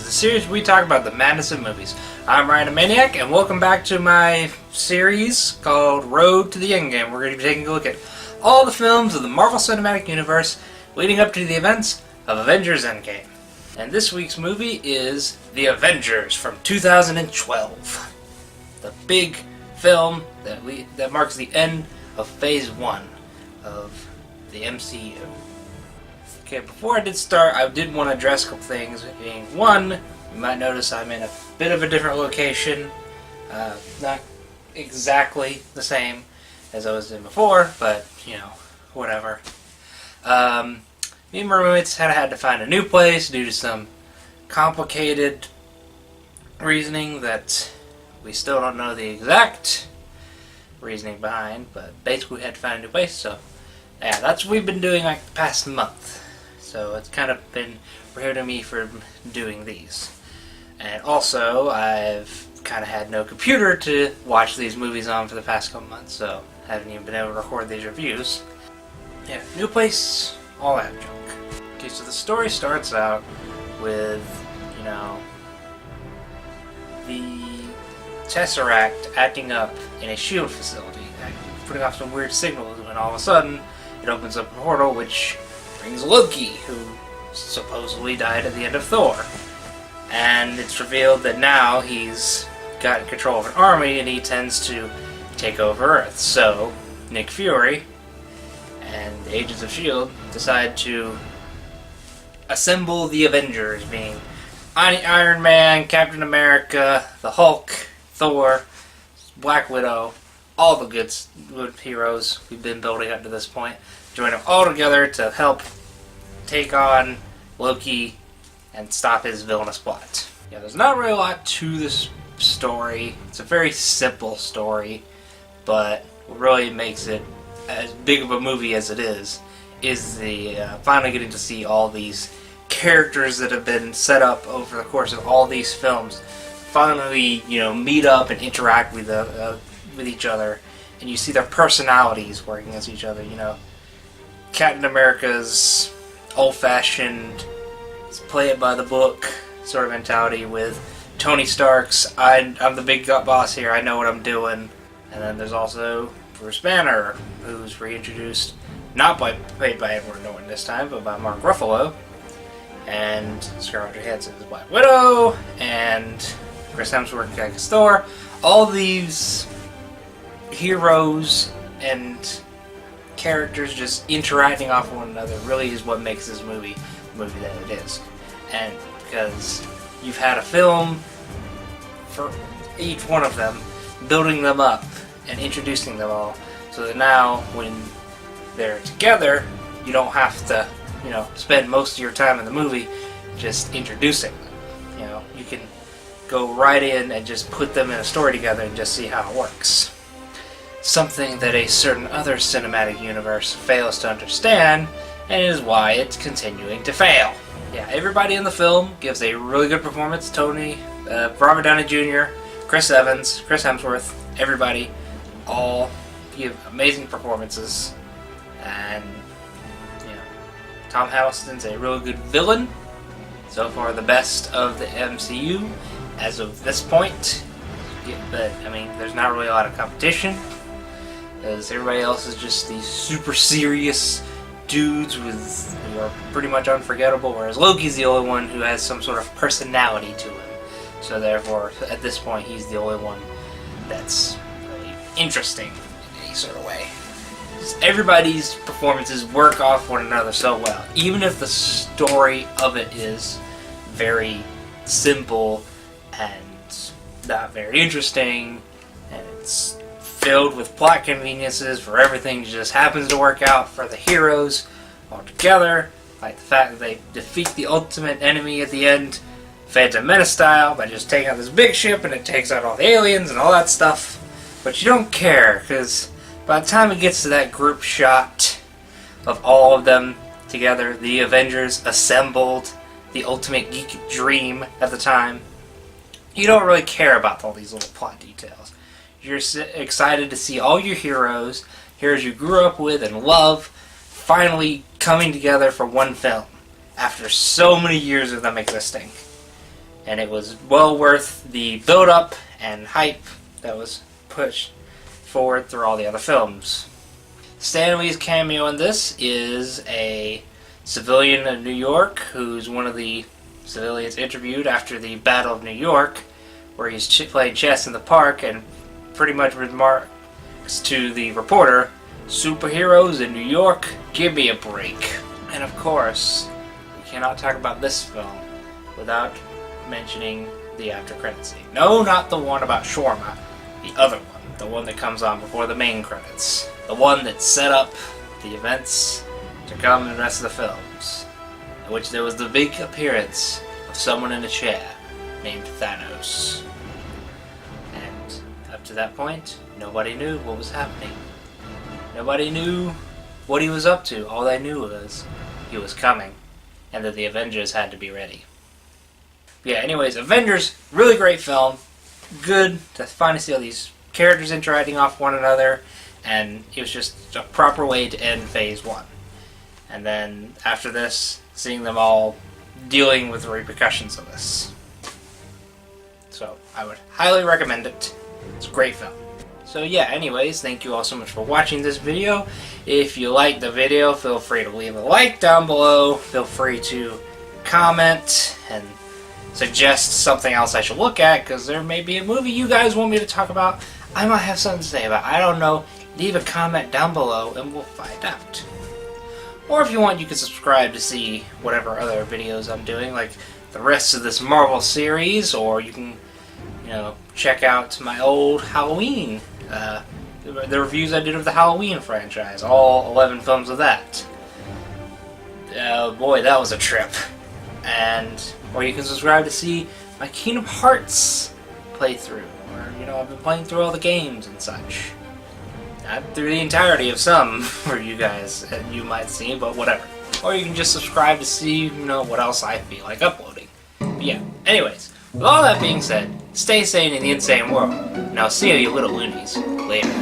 the series where we talk about the madness of movies. I'm Ryanimaniac, and welcome back to my series called Road to the Endgame. We're going to be taking a look at all the films of the Marvel Cinematic Universe leading up to the events of Avengers Endgame. And this week's movie is The Avengers from 2012. The big film that marks the end of Phase 1 of the MCU. Okay, before I did start, I did want to address a couple things. Being one, you might notice I'm in a bit of a different location. Not exactly the same as I was in before, but, you know, whatever. Me and my roommates had to find a new place due to some complicated reasoning that we still don't know the exact reasoning behind, but basically we had to find a new place, so yeah, that's what we've been doing like the past month. So it's kind of been prohibiting me from doing these. And also, I've kind of had no computer to watch these movies on for the past couple months, so I haven't even been able to record these reviews. Yeah, new place, all that junk. Okay, so the story starts out with, you know, the Tesseract acting up in a shield facility, putting off some weird signals, and all of a sudden, it opens up a portal which brings Loki, who supposedly died at the end of Thor. And it's revealed that now he's got control of an army and he tends to take over Earth. So, Nick Fury and the Agents of S.H.I.E.L.D. decide to assemble the Avengers, being Iron Man, Captain America, the Hulk, Thor, Black Widow, all the good heroes we've been building up to this point. Join them all together to help take on Loki and stop his villainous plot. Yeah, there's not really a lot to this story. It's a very simple story, but what really makes it as big of a movie as it is the finally getting to see all these characters that have been set up over the course of all these films finally, you know, meet up and interact with each other, and you see their personalities working against each other. You know, Captain America's old-fashioned, play it by the book sort of mentality with Tony Stark's I'm the big boss here, I know what I'm doing. And then there's also Bruce Banner, who's reintroduced, not played by Edward Norton this time, but by Mark Ruffalo. And Scarlett Johansson is Black Widow, and Chris Hemsworth as Thor. All these heroes and characters just interacting off one another really is what makes this movie the movie that it is. And because you've had a film for each one of them, building them up and introducing them all, so that now when they're together, you don't have to, you know, spend most of your time in the movie just introducing them. You know, you can go right in and just put them in a story together and just see how it works. Something that a certain other cinematic universe fails to understand, and is why it's continuing to fail. Yeah, everybody in the film gives a really good performance. Tony, Robert Downey Jr., Chris Evans, Chris Hemsworth, everybody, all give amazing performances. And, you know, Tom Hiddleston's a really good villain. So far the best of the MCU as of this point. Yeah, but, I mean, there's not really a lot of competition, because everybody else is just these super serious dudes who are pretty much unforgettable, whereas Loki's the only one who has some sort of personality to him. So therefore, at this point, he's the only one that's really interesting in any sort of way. Everybody's performances work off one another so well, even if the story of it is very simple and not very interesting, and it's filled with plot conveniences where everything just happens to work out for the heroes all together, like the fact that they defeat the ultimate enemy at the end, Phantom Menace style, by just taking out this big ship and it takes out all the aliens and all that stuff. But you don't care, because by the time it gets to that group shot of all of them together, the Avengers assembled, the ultimate geek dream at the time, you don't really care about all these little plot details. You're excited to see all your heroes you grew up with and love, finally coming together for one film after so many years of them existing. and it was well worth the build-up and hype that was pushed forward through all the other films. Stan Lee's cameo in this is a civilian in New York who's one of the civilians interviewed after the Battle of New York, where he's playing chess in the park and pretty much remarks to the reporter, "Superheroes in New York, give me a break." And of course, we cannot talk about this film without mentioning the after credits scene. No, not the one about shawarma, the other one. The one that comes on before the main credits. The one that set up the events to come in the rest of the films. In which there was the big appearance of someone in a chair named Thanos. And up to that point, nobody knew what was happening. Nobody knew what he was up to. All they knew was he was coming, and that the Avengers had to be ready. Yeah, anyways, Avengers, really great film. Good to finally see all these characters interacting off one another, and it was just a proper way to end Phase 1. And then after this, seeing them all dealing with the repercussions of this. So, I would highly recommend it. It's a great film. So yeah, anyways, thank you all so much for watching this video. If you liked the video, feel free to leave a like down below. Feel free to comment and suggest something else I should look at, because there may be a movie you guys want me to talk about. I might have something to say about it. I don't know. Leave a comment down below and we'll find out. Or if you want, you can subscribe to see whatever other videos I'm doing, like the rest of this Marvel series, or you can, check out my old Halloween, the reviews I did of the Halloween franchise, all 11 films of that. Boy, that was a trip. Or you can subscribe to see my Kingdom Hearts playthrough, where, I've been playing through all the games and such. Not through the entirety of some for you guys, and you might see, but whatever. Or you can just subscribe to see, what else I feel like uploading. But yeah, anyways, with all that being said, stay sane in the insane world, and I'll see you little loonies later.